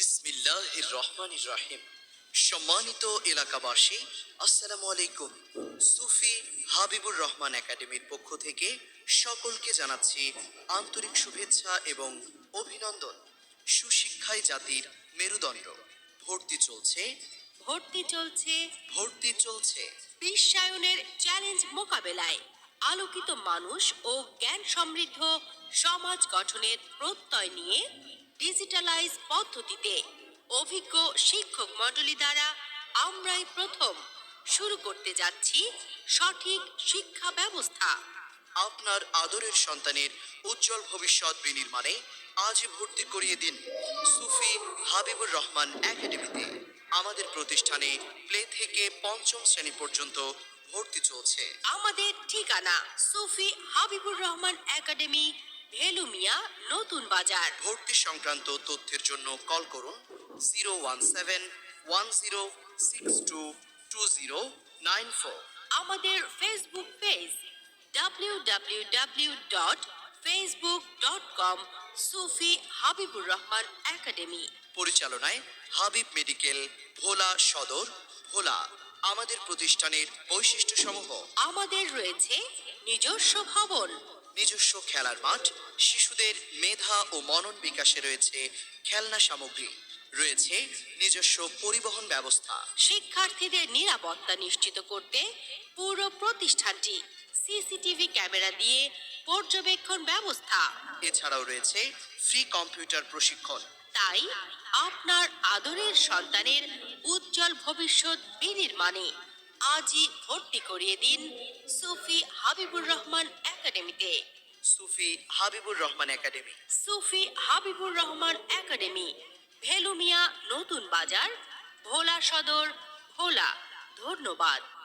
বিসমিল্লাহির রহমানির রহিম। সম্মানিত এলাকাবাসী, আসসালামু আলাইকুম। সুফি হাবিবুর রহমান একাডেমির পক্ষ থেকে সকলকে জানাচ্ছি আন্তরিক শুভেচ্ছা এবং অভিনন্দন। সুশিক্ষাই জাতির মেরুদণ্ড। ভর্তি চলছে, ভর্তি চলছে ভর্তি চলছে। বিশ্বায়নের চ্যালেঞ্জ মোকাবেলায় আলোকিত মানুষ ও জ্ঞান সমৃদ্ধ সমাজ গঠনের প্রত্যয় নিয়ে ডিজিটালাইজ পদ্ধতিতে অভিজ্ঞ শিক্ষক মণ্ডলী দ্বারা আমরাই প্রথম শুরু করতে যাচ্ছি সঠিক শিক্ষা ব্যবস্থা। আপনার আদরের সন্তানের উজ্জ্বল ভবিষ্যৎ বিনির্মাণে আজই ভর্তি করিয়ে দিন সুফি হাবিবুর রহমান একাডেমিতে। আমাদের প্রতিষ্ঠানে প্লে থেকে পঞ্চম শ্রেণী পর্যন্ত ভর্তি চলছে। আমাদের ঠিকানা সুফি হাবিবুর রহমান একাডেমি, ভেলুমিয়া, নতুন বাজার। ভর্তি সংক্রান্ত তথ্যের জন্য কল করুন 01710622094। আমাদের ফেসবুক পেজ www.facebook.com সুফি হাবিবুর রহমান একাডেমি। পরিচালনায় হাবিব মেডিকেল, ভোলা সদর, ভোলা। আমাদের প্রতিষ্ঠানের বৈশিষ্ট্যসমূহ: আমাদের রয়েছে নিজস্ব ভবন, নিজস্ব খেলার মাঠ, শিশুদের মেধা ও মনন বিকাশে রয়েছে খেলনা সামগ্রী, রয়েছে নিজস্ব পরিবহন ব্যবস্থা। শিক্ষার্থীদের নিরাপত্তা নিশ্চিত করতে পুরো প্রতিষ্ঠানটি সিসিটিভি ক্যামেরা দিয়ে পর্যবেক্ষণ ব্যবস্থা। এছাড়াও রয়েছে ফ্রি কম্পিউটার প্রশিক্ষণ। তাই আপনার আদরের সন্তানের উজ্জ্বল ভবিষ্যৎ বিনির্মাণে আজই ভর্তি করিয়ে দিন সুফি হাবিবুর রহমান একাডেমিতে। সুফি হাবিবুর রহমান একাডেমি। সুফি হাবিবুর রহমান একাডেমি, ভেলুমিয়া, নতুন বাজার, ভোলা সদর, ভোলা। ধন্যবাদ।